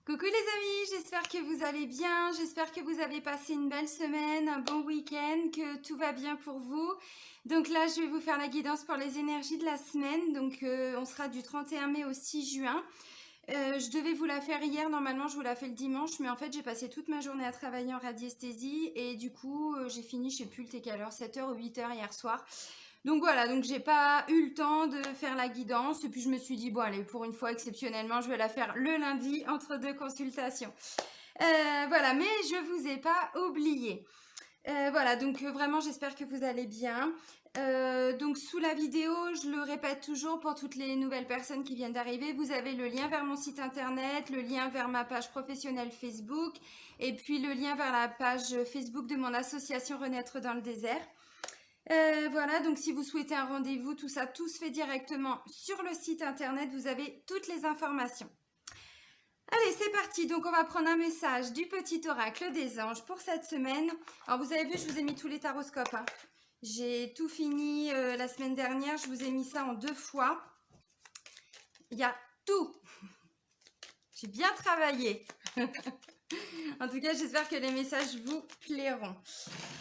Coucou les amis, j'espère que vous allez bien, j'espère que vous avez passé une belle semaine, un bon week-end, que tout va bien pour vous. Donc là, je vais vous faire la guidance pour les énergies de la semaine. Donc on sera du 31 mai au 6 juin. Je devais vous la faire hier, normalement je vous la fais le dimanche, mais en fait j'ai passé toute ma journée à travailler en radiesthésie et du coup j'ai fini, je sais plus le t'es quelle heure, 7h ou 8h hier soir. Donc voilà, donc j'ai pas eu le temps de faire la guidance et puis je me suis dit bon allez, pour une fois exceptionnellement je vais la faire le lundi entre deux consultations. Voilà, mais je vous ai pas oublié. Voilà, donc vraiment j'espère que vous allez bien. Donc sous la vidéo, je le répète toujours pour toutes les nouvelles personnes qui viennent d'arriver, vous avez le lien vers mon site internet, le lien vers ma page professionnelle Facebook et puis le lien vers la page Facebook de mon association Renaître dans le désert. Voilà, donc si vous souhaitez un rendez-vous, tout ça, tout se fait directement sur le site internet, vous avez toutes les informations. Allez, c'est parti. Donc, on va prendre un message du petit oracle des anges pour cette semaine. Alors, vous avez vu, je vous ai mis tous les taroscopes. Hein. J'ai tout fini la semaine dernière. Je vous ai mis ça en 2 fois. Il y a tout. J'ai bien travaillé. En tout cas, j'espère que les messages vous plairont.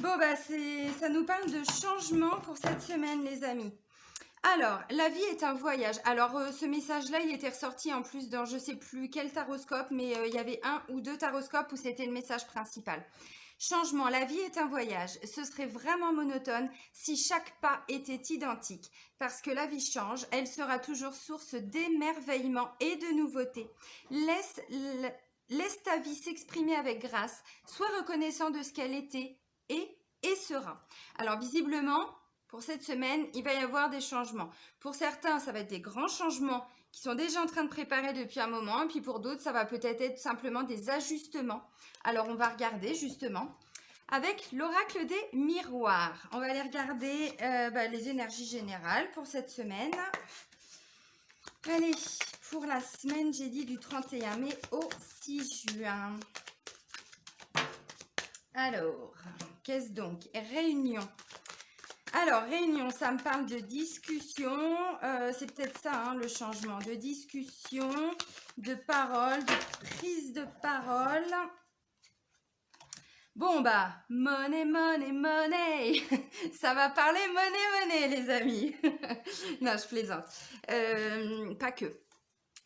Bon, bah, ça nous parle de changement pour cette semaine, les amis. Alors, la vie est un voyage. Alors, ce message-là, il était ressorti en plus dans je sais plus quel taroscope, mais il y avait 1 ou 2 taroscopes où c'était le message principal. Changement, la vie est un voyage. Ce serait vraiment monotone si chaque pas était identique. Parce que la vie change, elle sera toujours source d'émerveillement et de nouveautés. Laisse ta vie s'exprimer avec grâce. Sois reconnaissant de ce qu'elle était et sera. Alors, visiblement, pour cette semaine, il va y avoir des changements. Pour certains, ça va être des grands changements qui sont déjà en train de préparer depuis un moment. Et puis pour d'autres, ça va peut-être être simplement des ajustements. Alors on va regarder justement avec l'oracle des miroirs. On va aller regarder les énergies générales pour cette semaine. Allez, pour la semaine, j'ai dit du 31 mai au 6 juin. Alors, qu'est-ce donc? Réunion. Alors, réunion, ça me parle de discussion, c'est peut-être ça, hein, le changement, de discussion, de parole, de prise de parole. Bon, bah, money, money, money, ça va parler money, money, les amis. Non, je plaisante, pas que.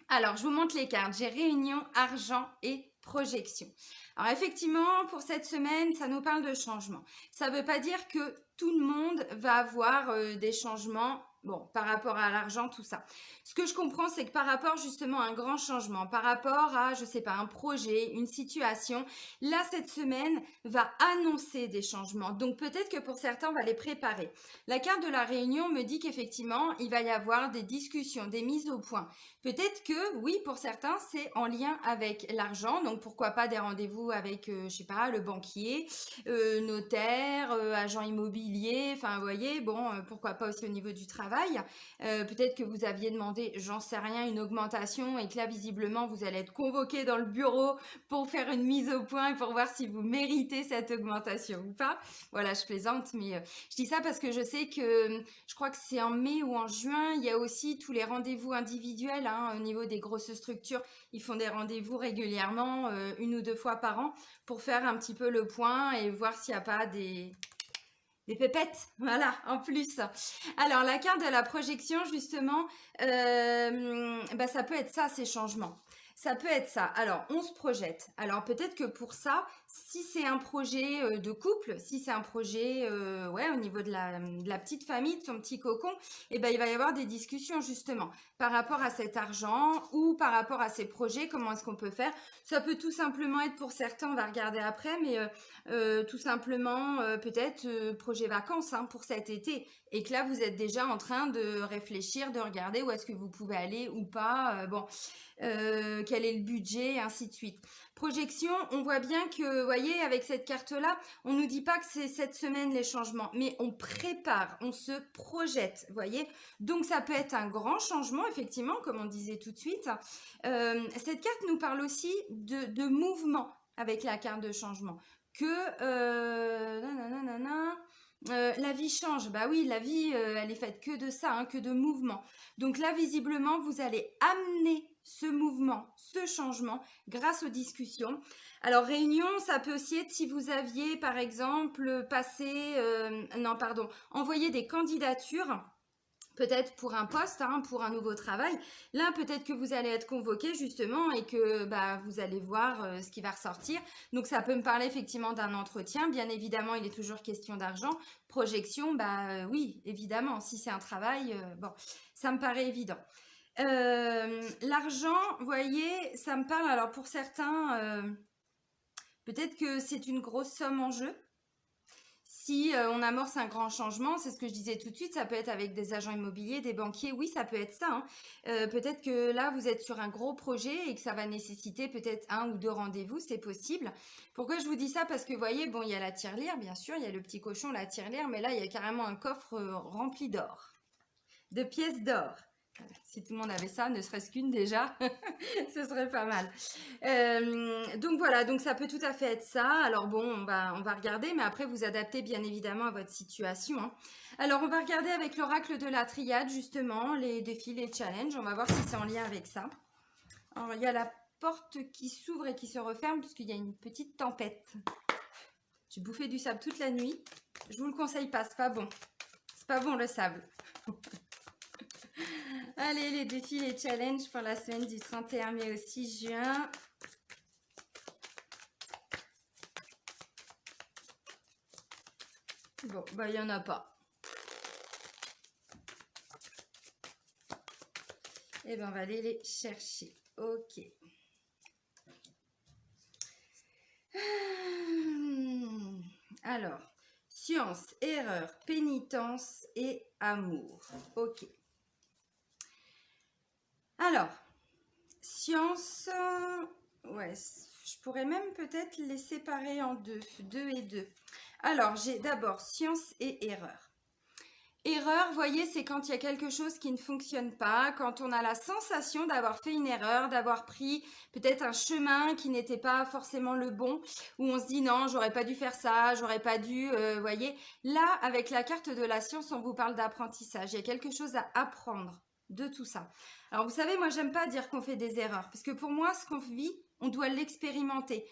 Alors, je vous montre les cartes, j'ai réunion, argent et projection. Alors effectivement, pour cette semaine, ça nous parle de changement. Ça ne veut pas dire que tout le monde va avoir des changements, bon, par rapport à l'argent, tout ça. Ce que je comprends, c'est que par rapport justement à un grand changement, par rapport à, je sais pas, un projet, une situation, là, cette semaine va annoncer des changements. Donc peut-être que pour certains, on va les préparer. La carte de la réunion me dit qu'effectivement, il va y avoir des discussions, des mises au point. Peut-être que, oui, pour certains, c'est en lien avec l'argent. Donc pourquoi pas des rendez-vous avec, je sais pas, le banquier, notaire, agent immobilier, enfin, vous voyez, bon, pourquoi pas aussi au niveau du travail. Peut-être que vous aviez demandé, j'en sais rien, une augmentation et que là, visiblement, vous allez être convoqué dans le bureau pour faire une mise au point et pour voir si vous méritez cette augmentation ou pas. Voilà, je plaisante, mais je dis ça parce que je sais que, je crois que c'est en mai ou en juin, il y a aussi tous les rendez-vous individuels, hein, au niveau des grosses structures. Ils font des rendez-vous régulièrement, 1 ou 2 fois par an, pour faire un petit peu le point et voir s'il n'y a pas des pépettes, voilà, en plus. Alors, la carte de la projection, justement, ça peut être ça, ces changements. Ça peut être ça. Alors, on se projette. Alors, peut-être que pour ça, si c'est un projet de couple, si c'est un projet au niveau de la petite famille, de son petit cocon, il va y avoir des discussions, justement, par rapport à cet argent ou par rapport à ces projets, comment est-ce qu'on peut faire. Ça peut tout simplement être pour certains, on va regarder après, mais tout simplement peut-être projet vacances, hein, pour cet été, et que là vous êtes déjà en train de réfléchir, de regarder où est-ce que vous pouvez aller ou pas, quel est le budget, et ainsi de suite. Projection, on voit bien que, vous voyez, avec cette carte-là, on nous dit pas que c'est cette semaine les changements, mais on prépare, on se projette, vous voyez. Donc ça peut être un grand changement, effectivement, comme on disait tout de suite. Cette carte nous parle aussi de mouvement avec la carte de changement. Que la vie change. Bah oui, la vie, elle est faite que de ça, hein, que de mouvement. Donc là, visiblement, vous allez amener ce mouvement, ce changement grâce aux discussions. Alors réunion, ça peut aussi être si vous aviez par exemple envoyé des candidatures, peut-être pour un poste, hein, pour un nouveau travail. Là, peut-être que vous allez être convoqué justement et que vous allez voir ce qui va ressortir. Donc, ça peut me parler effectivement d'un entretien. Bien évidemment, il est toujours question d'argent. Projection, oui, évidemment, si c'est un travail, ça me paraît évident. L'argent, vous voyez, ça me parle. Alors, pour certains, peut-être que c'est une grosse somme en jeu. Si on amorce un grand changement, c'est ce que je disais tout de suite, ça peut être avec des agents immobiliers, des banquiers, oui, ça peut être ça, hein. Peut-être que là, vous êtes sur un gros projet et que ça va nécessiter peut-être 1 ou 2 rendez-vous, c'est possible. Pourquoi je vous dis ça? Parce que vous voyez, bon, il y a la tirelire, bien sûr, il y a le petit cochon, la tirelire, mais là, il y a carrément un coffre rempli d'or, de pièces d'or. Voilà. Si tout le monde avait ça, ne serait-ce qu'une déjà, ce serait pas mal. Donc voilà, donc ça peut tout à fait être ça. Alors bon, on va regarder, mais après vous adaptez bien évidemment à votre situation, hein. Alors on va regarder avec l'oracle de la triade justement, les défis, les challenges. On va voir si c'est en lien avec ça. Alors il y a la porte qui s'ouvre et qui se referme puisqu'il y a une petite tempête. J'ai bouffé du sable toute la nuit. Je vous le conseille pas, c'est pas bon. C'est pas bon le sable. Allez, les défis, les challenges pour la semaine du 31 mai au 6 juin. Bon, il n'y en a pas. Eh bien, on va aller les chercher. Ok. Alors, science, erreur, pénitence et amour. Ok. Alors, science, ouais, je pourrais même peut-être les séparer en deux et deux. Alors, j'ai d'abord science et erreur. Erreur, vous voyez, c'est quand il y a quelque chose qui ne fonctionne pas, quand on a la sensation d'avoir fait une erreur, d'avoir pris peut-être un chemin qui n'était pas forcément le bon, où on se dit non, j'aurais pas dû faire ça, j'aurais pas dû, vous voyez. Là, avec la carte de la science, on vous parle d'apprentissage. Il y a quelque chose à apprendre de tout ça. Alors, vous savez, moi, j'aime pas dire qu'on fait des erreurs, parce que pour moi, ce qu'on vit, on doit l'expérimenter.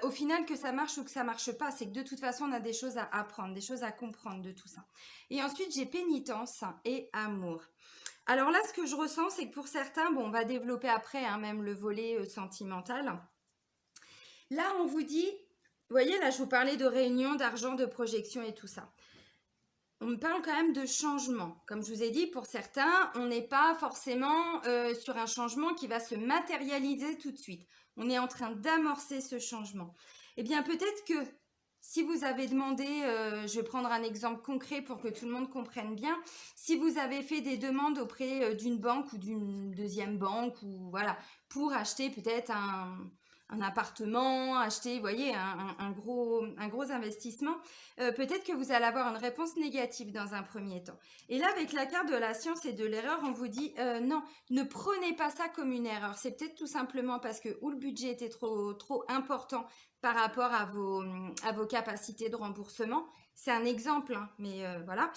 Au final, que ça marche ou que ça marche pas, c'est que de toute façon, on a des choses à apprendre, des choses à comprendre de tout ça. Et ensuite, j'ai pénitence et amour. Alors là, ce que je ressens, c'est que pour certains, bon, on va développer après, hein, même le volet sentimental. Là, on vous dit, vous voyez, là, je vous parlais de réunion, d'argent, de projection et tout ça. On me parle quand même de changement. Comme je vous ai dit, pour certains, on n'est pas forcément sur un changement qui va se matérialiser tout de suite. On est en train d'amorcer ce changement. Eh bien, peut-être que si vous avez demandé, je vais prendre un exemple concret pour que tout le monde comprenne bien, si vous avez fait des demandes auprès d'une banque ou d'une deuxième banque, ou voilà, pour acheter peut-être un appartement, acheter, vous voyez, un gros investissement, peut-être que vous allez avoir une réponse négative dans un premier temps. Et là, avec la carte de la science et de l'erreur, on vous dit non, ne prenez pas ça comme une erreur. C'est peut-être tout simplement parce que ou le budget était trop important par rapport à vos capacités de remboursement. C'est un exemple, hein, mais voilà.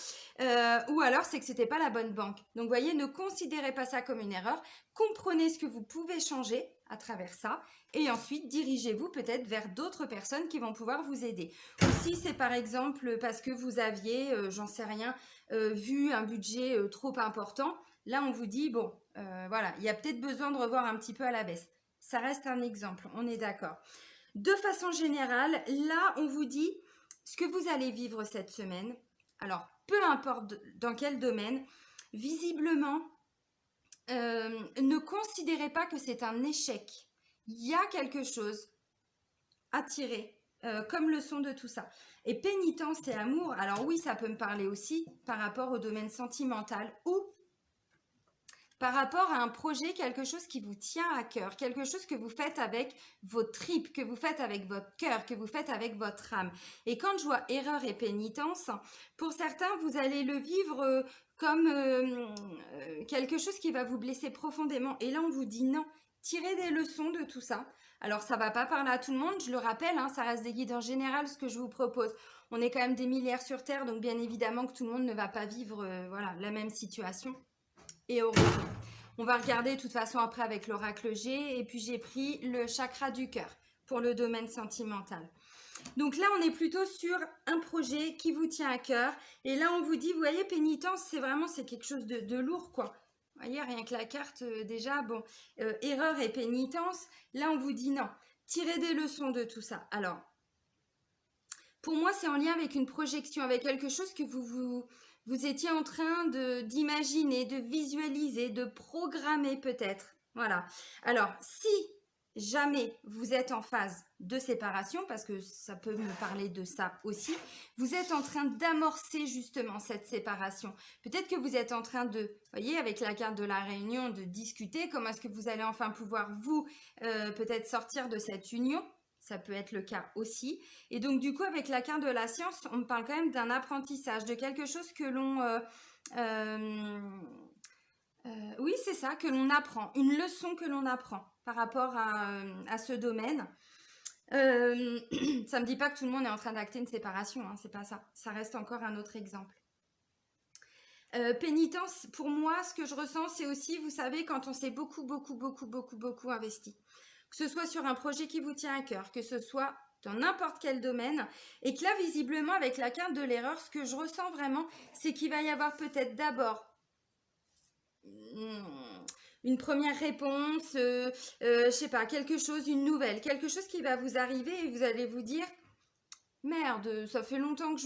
Ou alors, c'est que c'était pas la bonne banque. Donc, vous voyez, ne considérez pas ça comme une erreur. Comprenez ce que vous pouvez changer à travers ça. Et ensuite, dirigez-vous peut-être vers d'autres personnes qui vont pouvoir vous aider. Ou si c'est par exemple parce que vous aviez, j'en sais rien, vu un budget trop important, là, on vous dit, bon, voilà, il y a peut-être besoin de revoir un petit peu à la baisse. Ça reste un exemple, on est d'accord. De façon générale, là, on vous dit ce que vous allez vivre cette semaine. Alors, peu importe dans quel domaine, visiblement, ne considérez pas que c'est un échec. Il y a quelque chose à tirer comme leçon de tout ça. Et pénitence et amour, alors oui, ça peut me parler aussi par rapport au domaine sentimental ou par rapport à un projet, quelque chose qui vous tient à cœur, quelque chose que vous faites avec vos tripes, que vous faites avec votre cœur, que vous faites avec votre âme. Et quand je vois erreur et pénitence, pour certains, vous allez le vivre comme quelque chose qui va vous blesser profondément. Et là, on vous dit non, tirez des leçons de tout ça. Alors, ça ne va pas parler à tout le monde, je le rappelle, hein, ça reste des guides en général, ce que je vous propose. On est quand même des milliards sur Terre, donc bien évidemment que tout le monde ne va pas vivre voilà, la même situation. Et heureusement. On va regarder de toute façon après avec l'oracle G. Et puis j'ai pris le chakra du cœur pour le domaine sentimental. Donc là, on est plutôt sur un projet qui vous tient à cœur. Et là, on vous dit, vous voyez, pénitence, c'est quelque chose de lourd, quoi. Vous voyez, rien que la carte, déjà, bon, erreur et pénitence. Là, on vous dit non. Tirez des leçons de tout ça. Alors, pour moi, c'est en lien avec une projection, avec quelque chose que vous étiez en train d'imaginer, de visualiser, de programmer peut-être. Voilà. Alors, si jamais vous êtes en phase de séparation, parce que ça peut me parler de ça aussi, vous êtes en train d'amorcer justement cette séparation. Peut-être que vous êtes en train de, vous voyez, avec la carte de la réunion, de discuter comment est-ce que vous allez enfin pouvoir vous, peut-être sortir de cette union. Ça peut être le cas aussi. Et donc, du coup, avec la carte de la science, on me parle quand même d'un apprentissage, de quelque chose que l'on... oui, c'est ça, que l'on apprend. Une leçon que l'on apprend par rapport à ce domaine. Ça ne me dit pas que tout le monde est en train d'acter une séparation, hein, c'est pas ça. Ça reste encore un autre exemple. Pénitence, pour moi, ce que je ressens, c'est aussi, vous savez, quand on s'est beaucoup investi. Que ce soit sur un projet qui vous tient à cœur, que ce soit dans n'importe quel domaine, et que là, visiblement, avec la carte de l'erreur, ce que je ressens vraiment, c'est qu'il va y avoir peut-être d'abord une première réponse, je sais pas, quelque chose, une nouvelle, quelque chose qui va vous arriver et vous allez vous dire merde, ça fait longtemps que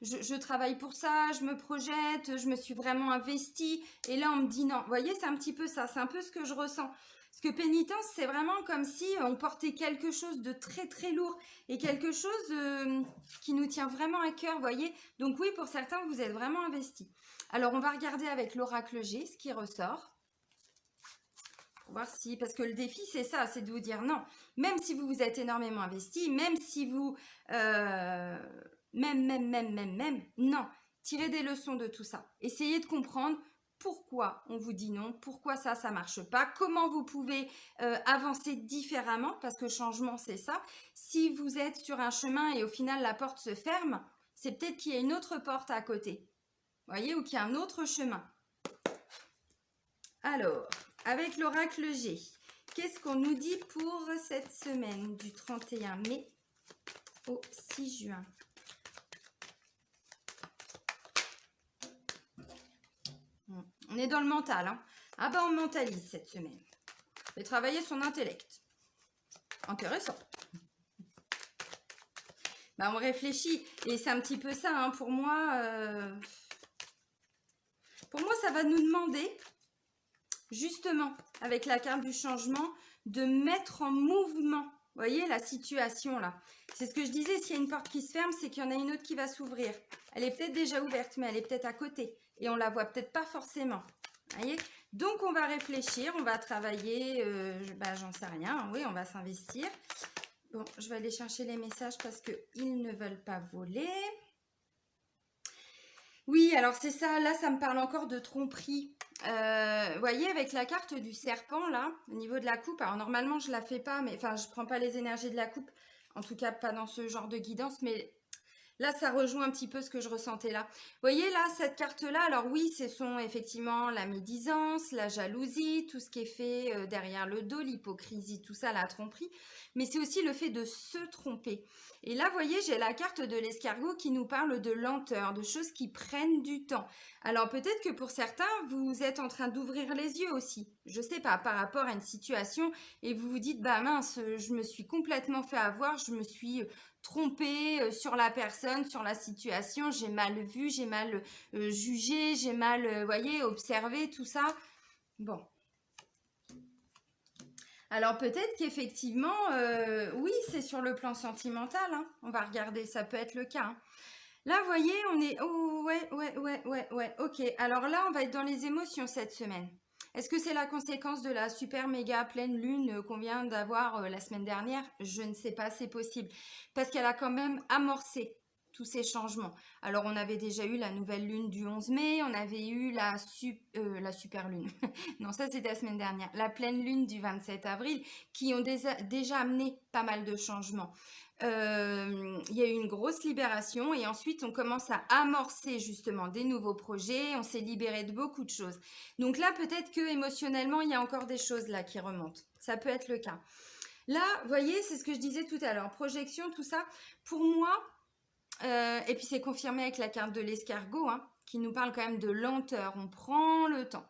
je travaille pour ça, je me projette, je me suis vraiment investie et là on me dit non. Vous voyez, c'est un petit peu ça, c'est un peu ce que je ressens. Parce que pénitence, c'est vraiment comme si on portait quelque chose de très très lourd et quelque chose qui nous tient vraiment à cœur, vous voyez. Donc oui, pour certains, vous êtes vraiment investis. Alors on va regarder avec l'oracle G ce qui ressort. Pour voir si, parce que le défi c'est ça, c'est de vous dire non, même si vous vous êtes énormément investi, même si vous, non, tirez des leçons de tout ça. Essayez de comprendre pourquoi on vous dit non, pourquoi ça marche pas, comment vous pouvez avancer différemment, parce que le changement c'est ça. Si vous êtes sur un chemin et au final la porte se ferme, c'est peut-être qu'il y a une autre porte à côté, voyez, ou qu'il y a un autre chemin. Alors, avec l'oracle G, qu'est-ce qu'on nous dit pour cette semaine du 31 mai au 6 juin? On est dans le mental, hein. Ah bah on mentalise cette semaine. On fait travailler son intellect. Intéressant. Bah on réfléchit. Et c'est un petit peu ça, hein, pour moi. Pour moi, ça va nous demander, justement, avec la carte du changement, de mettre en mouvement, vous voyez, la situation là. C'est ce que je disais, s'il y a une porte qui se ferme, c'est qu'il y en a une autre qui va s'ouvrir. Elle est peut-être déjà ouverte, mais elle est peut-être à côté. Et on la voit peut-être pas forcément. Vous voyez? Donc, on va réfléchir, on va travailler, j'en sais rien, oui, on va s'investir. Bon, je vais aller chercher les messages parce qu'ils ne veulent pas voler. Oui, alors c'est ça, là ça me parle encore de tromperie. Vous voyez, avec la carte du serpent, là, au niveau de la coupe, alors normalement je la fais pas, mais enfin je prends pas les énergies de la coupe, en tout cas pas dans ce genre de guidance, mais là ça rejoint un petit peu ce que je ressentais là. Vous voyez là, cette carte-là, alors oui, ce sont effectivement la médisance, la jalousie, tout ce qui est fait derrière le dos, l'hypocrisie, tout ça, la tromperie, mais c'est aussi le fait de se tromper. Et là, vous voyez, j'ai la carte de l'escargot qui nous parle de lenteur, de choses qui prennent du temps. Alors peut-être que pour certains, vous êtes en train d'ouvrir les yeux aussi, je sais pas, par rapport à une situation, et vous vous dites, bah mince, je me suis complètement fait avoir, je me suis trompée sur la personne, sur la situation, j'ai mal vu, j'ai mal jugé, j'ai mal, voyez, observé, tout ça. Bon. Alors peut-être qu'effectivement, oui, c'est sur le plan sentimental, hein. On va regarder, ça peut être le cas, hein. Là, vous voyez, on est... Oh, ouais, ok. Alors là, on va être dans les émotions cette semaine. Est-ce que c'est la conséquence de la super méga pleine lune qu'on vient d'avoir la semaine dernière? Je ne sais pas, c'est possible. Parce qu'elle a quand même amorcé tous ces changements. Alors, on avait déjà eu la nouvelle lune du 11 mai, on avait eu la super lune. Non, ça, c'était la semaine dernière. La pleine lune du 27 avril, qui ont déjà amené pas mal de changements. Il y a eu une grosse libération et ensuite, on commence à amorcer justement des nouveaux projets. On s'est libéré de beaucoup de choses. Donc là, peut-être que émotionnellement, il y a encore des choses là qui remontent. Ça peut être le cas. Là, vous voyez, c'est ce que je disais tout à l'heure. Projection, tout ça. Pour moi, et puis c'est confirmé avec la carte de l'escargot, hein, qui nous parle quand même de lenteur. On prend le temps.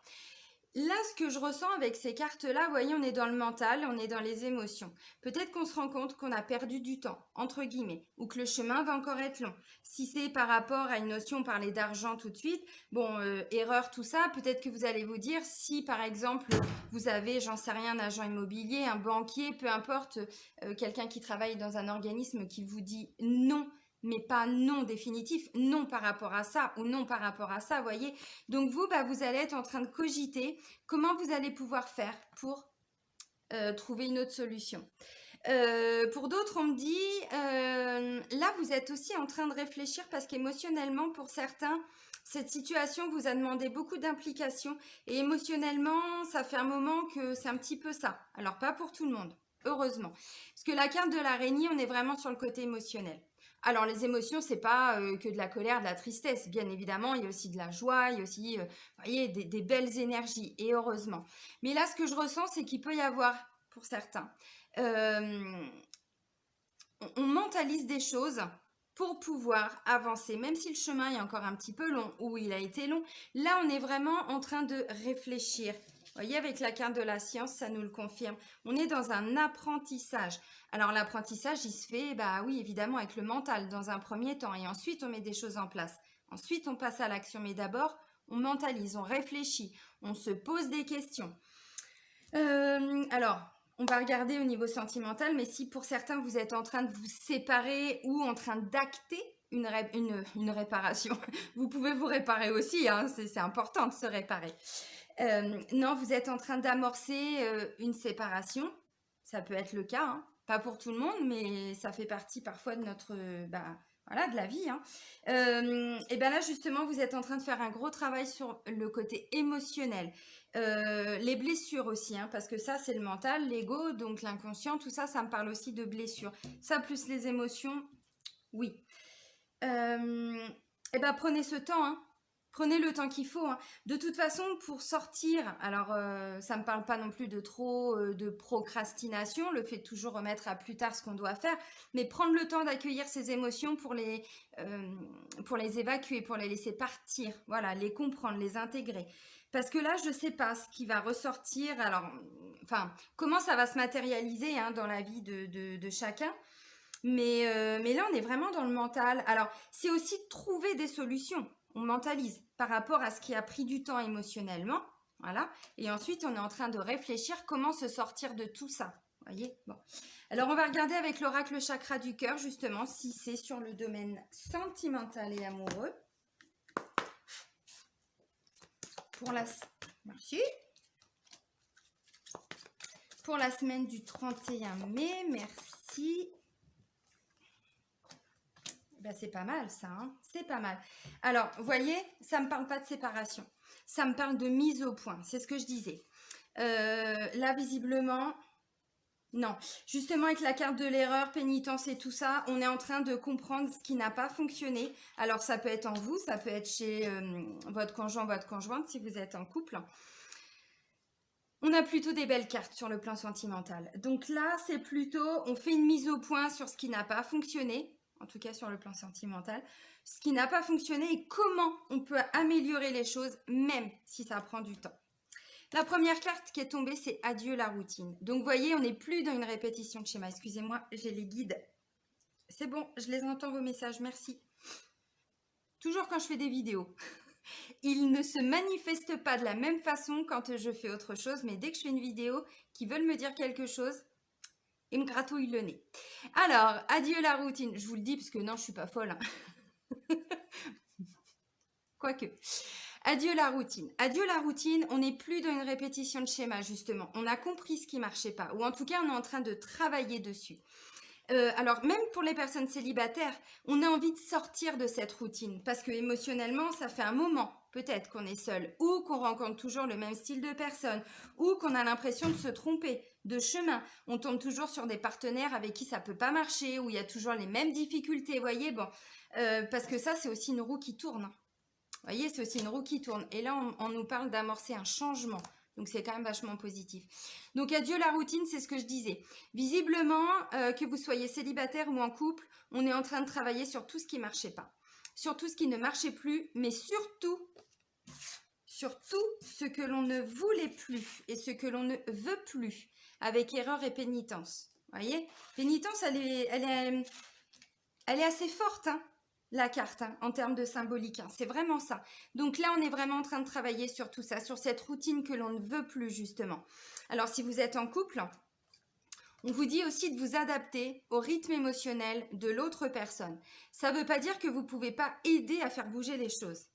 Là, ce que je ressens avec ces cartes-là, vous voyez, on est dans le mental, on est dans les émotions. Peut-être qu'on se rend compte qu'on a perdu du temps, entre guillemets, ou que le chemin va encore être long. Si c'est par rapport à une notion, on parlait d'argent tout de suite, bon, erreur, tout ça, peut-être que vous allez vous dire, si par exemple, vous avez, j'en sais rien, un agent immobilier, un banquier, peu importe, quelqu'un qui travaille dans un organisme qui vous dit non, mais pas non définitif, non par rapport à ça ou non par rapport à ça, voyez. Donc vous, vous allez être en train de cogiter comment vous allez pouvoir faire pour trouver une autre solution. Pour d'autres, on me dit, là, vous êtes aussi en train de réfléchir parce qu'émotionnellement, pour certains, cette situation vous a demandé beaucoup d'implication et émotionnellement, ça fait un moment que c'est un petit peu ça. Alors, pas pour tout le monde, heureusement. Parce que la carte de l'araignée, on est vraiment sur le côté émotionnel. Alors, les émotions, c'est pas que de la colère, de la tristesse. Bien évidemment, il y a aussi de la joie, il y a aussi, vous voyez, des belles énergies, et heureusement. Mais là, ce que je ressens, c'est qu'il peut y avoir, pour certains, on mentalise des choses pour pouvoir avancer, même si le chemin est encore un petit peu long ou il a été long. Là, on est vraiment en train de réfléchir. Vous voyez, avec la carte de la science, ça nous le confirme. On est dans un apprentissage. Alors, l'apprentissage, il se fait, oui, évidemment, avec le mental dans un premier temps. Et ensuite, on met des choses en place. Ensuite, on passe à l'action. Mais d'abord, on mentalise, on réfléchit, on se pose des questions. Alors, on va regarder au niveau sentimental, mais si pour certains, vous êtes en train de vous séparer ou en train d'acter une réparation, vous pouvez vous réparer aussi, hein, c'est important de se réparer. Non, vous êtes en train d'amorcer une séparation, ça peut être le cas, hein. Pas pour tout le monde, mais ça fait partie parfois de notre... voilà, de la vie. Hein. Et bien là, justement, vous êtes en train de faire un gros travail sur le côté émotionnel. Les blessures aussi, hein, parce que ça, c'est le mental, l'ego, donc l'inconscient, tout ça, ça me parle aussi de blessures. Ça, plus les émotions, oui. Et ben prenez ce temps, hein. Prenez le temps qu'il faut. Hein. De toute façon, pour sortir, alors ça ne me parle pas non plus de trop de procrastination, le fait de toujours remettre à plus tard ce qu'on doit faire, mais prendre le temps d'accueillir ces émotions pour les évacuer, pour les laisser partir, voilà, les comprendre, les intégrer. Parce que là, je ne sais pas ce qui va ressortir, alors, enfin, comment ça va se matérialiser hein, dans la vie de chacun. Mais là, on est vraiment dans le mental. Alors, c'est aussi trouver des solutions. On mentalise par rapport à ce qui a pris du temps émotionnellement. Voilà. Et ensuite, on est en train de réfléchir comment se sortir de tout ça. Vous voyez? Bon. Alors, on va regarder avec l'oracle chakra du cœur, justement, si c'est sur le domaine sentimental et amoureux. Merci. Pour la semaine du 31 mai, merci. C'est pas mal ça, hein, c'est pas mal. Alors, vous voyez, ça ne me parle pas de séparation. Ça me parle de mise au point, c'est ce que je disais. Là, visiblement, non. Justement, avec la carte de l'erreur, pénitence et tout ça, on est en train de comprendre ce qui n'a pas fonctionné. Alors, ça peut être en vous, ça peut être chez votre conjoint, votre conjointe, si vous êtes en couple. On a plutôt des belles cartes sur le plan sentimental. Donc là, c'est plutôt, on fait une mise au point sur ce qui n'a pas fonctionné, en tout cas sur le plan sentimental, ce qui n'a pas fonctionné et comment on peut améliorer les choses, même si ça prend du temps. La première carte qui est tombée, c'est adieu la routine. Donc, vous voyez, on n'est plus dans une répétition de schéma. Excusez-moi, j'ai les guides. C'est bon, je les entends vos messages, merci. Toujours quand je fais des vidéos. Ils ne se manifestent pas de la même façon quand je fais autre chose, mais dès que je fais une vidéo, qu'ils veulent me dire quelque chose, ils me gratouillent le nez. Alors, adieu la routine. Je vous le dis parce que non, je suis pas folle. Hein. Quoique. Adieu la routine. Adieu la routine, on n'est plus dans une répétition de schéma, justement. On a compris ce qui ne marchait pas, ou en tout cas, on est en train de travailler dessus. Alors même pour les personnes célibataires, on a envie de sortir de cette routine parce que émotionnellement, ça fait un moment peut-être qu'on est seul ou qu'on rencontre toujours le même style de personne ou qu'on a l'impression de se tromper de chemin. On tombe toujours sur des partenaires avec qui ça peut pas marcher, où il y a toujours les mêmes difficultés, vous voyez, bon, parce que ça c'est aussi une roue qui tourne. Vous voyez, c'est aussi une roue qui tourne. Et là, on nous parle d'amorcer un changement. Donc, c'est quand même vachement positif. Donc, adieu la routine, c'est ce que je disais. Visiblement, que vous soyez célibataire ou en couple, on est en train de travailler sur tout ce qui ne marchait pas. Sur tout ce qui ne marchait plus, mais surtout ce que l'on ne voulait plus et ce que l'on ne veut plus, avec erreur et pénitence. Vous voyez, pénitence, elle est assez forte, hein, la carte, hein, en termes de symbolique. Hein, c'est vraiment ça. Donc là, on est vraiment en train de travailler sur tout ça, sur cette routine que l'on ne veut plus, justement. Alors, si vous êtes en couple, on vous dit aussi de vous adapter au rythme émotionnel de l'autre personne. Ça ne veut pas dire que vous ne pouvez pas aider à faire bouger les choses.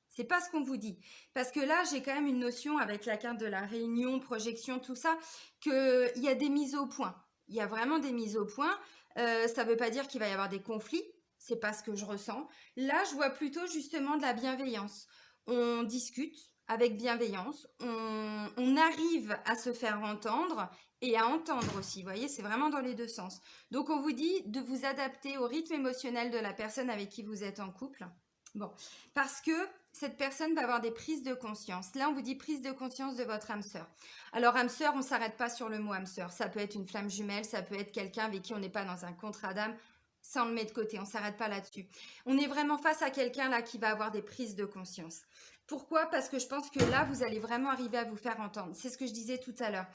C'est pas ce qu'on vous dit. Parce que là, j'ai quand même une notion avec la carte de la réunion, projection, tout ça, qu'il y a des mises au point. Il y a vraiment des mises au point. Ça ne veut pas dire qu'il va y avoir des conflits. C'est pas ce que je ressens. Là, je vois plutôt justement de la bienveillance. On discute avec bienveillance. On arrive à se faire entendre et à entendre aussi. Vous voyez, c'est vraiment dans les deux sens. Donc, on vous dit de vous adapter au rythme émotionnel de la personne avec qui vous êtes en couple. Bon, parce que cette personne va avoir des prises de conscience. Là, on vous dit prise de conscience de votre âme sœur. Alors, âme sœur, on ne s'arrête pas sur le mot âme sœur. Ça peut être une flamme jumelle, ça peut être quelqu'un avec qui on n'est pas dans un contrat d'âme. Ça, on le met de côté, on ne s'arrête pas là-dessus. On est vraiment face à quelqu'un là qui va avoir des prises de conscience. Pourquoi? Parce que je pense que là, vous allez vraiment arriver à vous faire entendre. C'est ce que je disais tout à l'heure.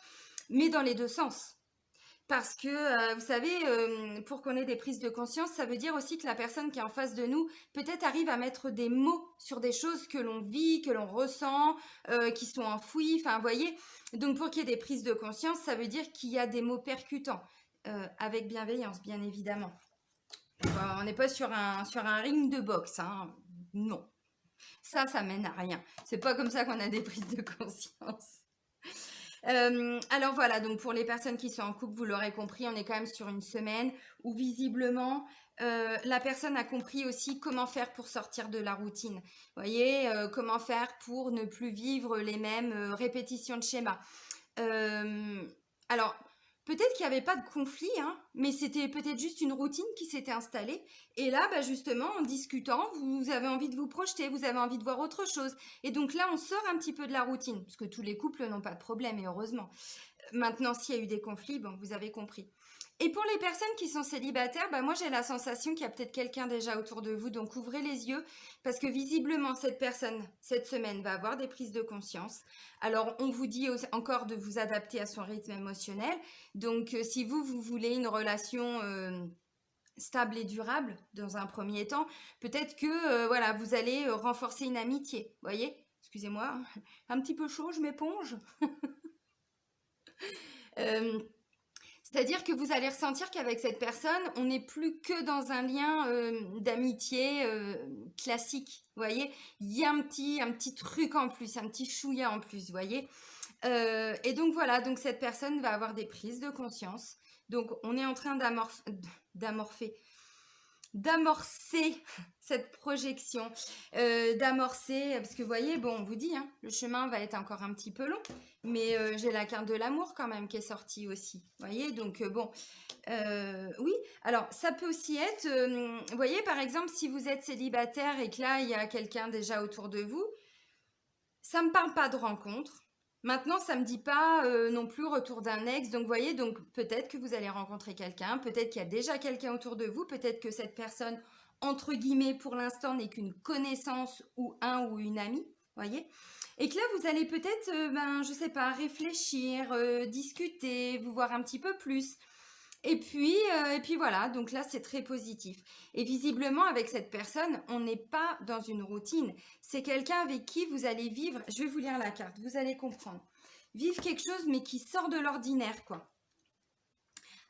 Mais dans les deux sens. Parce que, vous savez, pour qu'on ait des prises de conscience, ça veut dire aussi que la personne qui est en face de nous, peut-être arrive à mettre des mots sur des choses que l'on vit, que l'on ressent, qui sont enfouies, enfin, vous voyez. Donc, pour qu'il y ait des prises de conscience, ça veut dire qu'il y a des mots percutants, avec bienveillance, bien évidemment. On n'est pas sur un ring de boxe, hein. Non. Ça mène à rien. C'est pas comme ça qu'on a des prises de conscience. Alors voilà, donc pour les personnes qui sont en couple, vous l'aurez compris, on est quand même sur une semaine où visiblement la personne a compris aussi comment faire pour sortir de la routine. Vous voyez, comment faire pour ne plus vivre les mêmes répétitions de schémas. Alors, peut-être qu'il n'y avait pas de conflit, hein, mais c'était peut-être juste une routine qui s'était installée. Et là, bah justement, en discutant, vous avez envie de vous projeter, vous avez envie de voir autre chose. Et donc là, on sort un petit peu de la routine, parce que tous les couples n'ont pas de problème, et heureusement. Maintenant, s'il y a eu des conflits, bon, vous avez compris. Et pour les personnes qui sont célibataires, bah moi j'ai la sensation qu'il y a peut-être quelqu'un déjà autour de vous, donc ouvrez les yeux, parce que visiblement cette personne, cette semaine, va avoir des prises de conscience. Alors on vous dit encore de vous adapter à son rythme émotionnel, donc si vous voulez une relation stable et durable dans un premier temps, peut-être que voilà, vous allez renforcer une amitié, voyez. Excusez-moi, un petit peu chaud, je m'éponge. Euh, C'est-à-dire que vous allez ressentir qu'avec cette personne, on n'est plus que dans un lien d'amitié classique, vous voyez. Il y a un petit truc en plus, un petit chouïa en plus, vous voyez. Et donc voilà, donc cette personne va avoir des prises de conscience. Donc on est en train d'amorcer cette projection, d'amorcer, parce que vous voyez, bon, on vous dit, hein, le chemin va être encore un petit peu long, mais j'ai la carte de l'amour quand même qui est sortie aussi, vous voyez, donc bon, oui, alors ça peut aussi être, vous voyez, par exemple, si vous êtes célibataire et que là, il y a quelqu'un déjà autour de vous, ça ne me parle pas de rencontre. Maintenant, ça me dit pas non plus retour d'un ex. Donc, vous voyez, donc peut-être que vous allez rencontrer quelqu'un, peut-être qu'il y a déjà quelqu'un autour de vous, peut-être que cette personne, entre guillemets, pour l'instant, n'est qu'une connaissance ou un ou une amie, voyez. Et que là, vous allez peut-être, je sais pas, réfléchir, discuter, vous voir un petit peu plus. Et puis voilà, donc là, c'est très positif. Et visiblement, avec cette personne, on n'est pas dans une routine. C'est quelqu'un avec qui vous allez vivre, je vais vous lire la carte, vous allez comprendre. Vivre quelque chose, mais qui sort de l'ordinaire, quoi.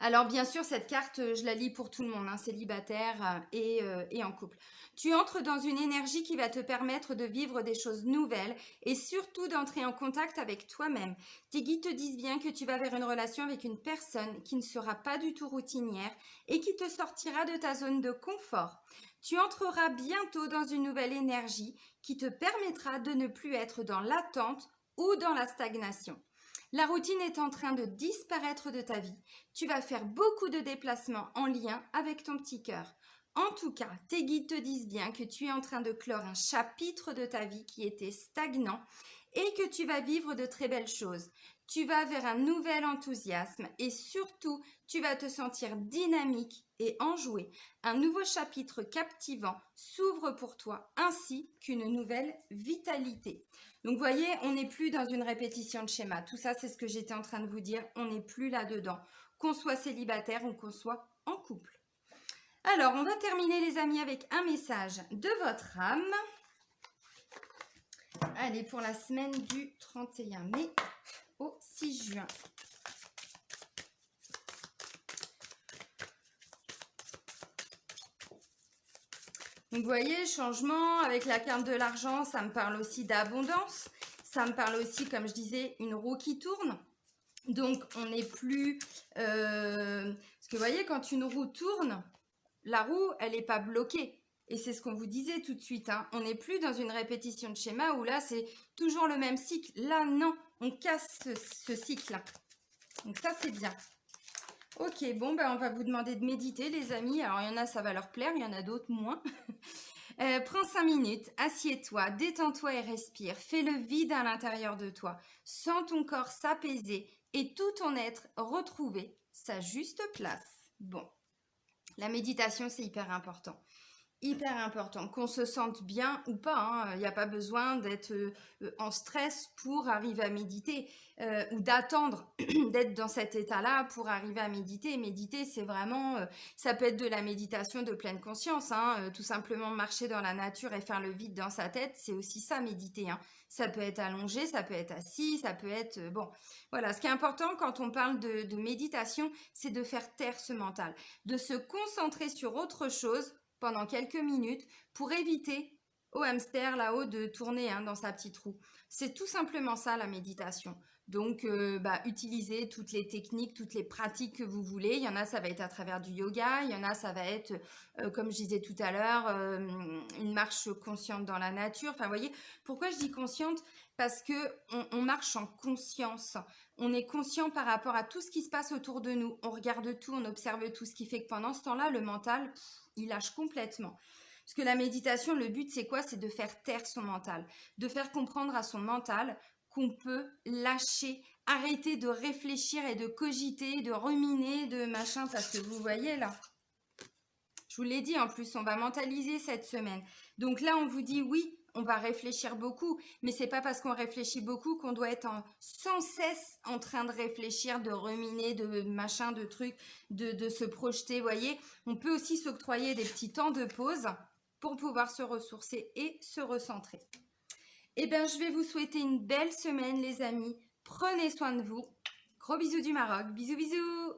Alors bien sûr, cette carte, je la lis pour tout le monde, hein, célibataire et en couple. Tu entres dans une énergie qui va te permettre de vivre des choses nouvelles et surtout d'entrer en contact avec toi-même. Tes guides te disent bien que tu vas vers une relation avec une personne qui ne sera pas du tout routinière et qui te sortira de ta zone de confort. Tu entreras bientôt dans une nouvelle énergie qui te permettra de ne plus être dans l'attente ou dans la stagnation. La routine est en train de disparaître de ta vie. Tu vas faire beaucoup de déplacements en lien avec ton petit cœur. En tout cas, tes guides te disent bien que tu es en train de clore un chapitre de ta vie qui était stagnant et que tu vas vivre de très belles choses. Tu vas vers un nouvel enthousiasme et surtout, tu vas te sentir dynamique et enjoué. Un nouveau chapitre captivant s'ouvre pour toi ainsi qu'une nouvelle vitalité. Donc, vous voyez, on n'est plus dans une répétition de schéma. Tout ça, c'est ce que j'étais en train de vous dire. On n'est plus là-dedans. Qu'on soit célibataire ou qu'on soit en couple. Alors, on va terminer, les amis, avec un message de votre âme. Allez, pour la semaine du 31 mai au 6 juin. Donc, vous voyez, changement avec la carte de l'argent, ça me parle aussi d'abondance. Ça me parle aussi, comme je disais, une roue qui tourne. Donc, on n'est plus... parce que, vous voyez, quand une roue tourne, la roue, elle n'est pas bloquée. Et c'est ce qu'on vous disait tout de suite. Hein. On n'est plus dans une répétition de schéma où là, c'est toujours le même cycle. Là, non, on casse ce cycle-là. Donc, ça, c'est bien. Ok, bon, ben, on va vous demander de méditer, les amis. Alors, il y en a, ça va leur plaire, il y en a d'autres moins. Prends 5 minutes, assieds-toi, détends-toi et respire. Fais le vide à l'intérieur de toi. Sens ton corps s'apaiser et tout ton être retrouver sa juste place. Bon, la méditation, c'est hyper important. Hyper important, qu'on se sente bien ou pas. Il n'y a pas besoin d'être en stress pour arriver à méditer ou d'attendre d'être dans cet état-là pour arriver à méditer. Méditer, c'est vraiment, ça peut être de la méditation de pleine conscience. Tout simplement marcher dans la nature et faire le vide dans sa tête, c'est aussi ça, méditer. Ça peut être allongé, ça peut être assis, ça peut être... bon, voilà, ce qui est important quand on parle de méditation, c'est de faire taire ce mental, de se concentrer sur autre chose pendant quelques minutes pour éviter au hamster là-haut de tourner dans sa petite roue. C'est tout simplement ça la méditation. Donc, utilisez toutes les techniques, toutes les pratiques que vous voulez. Il y en a, ça va être à travers du yoga. Il y en a, ça va être, comme je disais tout à l'heure, une marche consciente dans la nature. Enfin, vous voyez, pourquoi je dis consciente? Parce que on marche en conscience. On est conscient par rapport à tout ce qui se passe autour de nous. On regarde tout, on observe tout, ce qui fait que pendant ce temps-là, le mental, il lâche complètement. Parce que la méditation, le but, c'est quoi? C'est de faire taire son mental, de faire comprendre à son mental qu'on peut lâcher, arrêter de réfléchir et de cogiter, de ruminer, de machin, parce que vous voyez là, je vous l'ai dit en plus, on va mentaliser cette semaine. Donc là, on vous dit oui, on va réfléchir beaucoup, mais c'est pas parce qu'on réfléchit beaucoup qu'on doit être sans cesse en train de réfléchir, de ruminer, de machin, de trucs, de se projeter, vous voyez. On peut aussi s'octroyer des petits temps de pause pour pouvoir se ressourcer et se recentrer. Eh bien, je vais vous souhaiter une belle semaine, les amis. Prenez soin de vous. Gros bisous du Maroc. Bisous, bisous.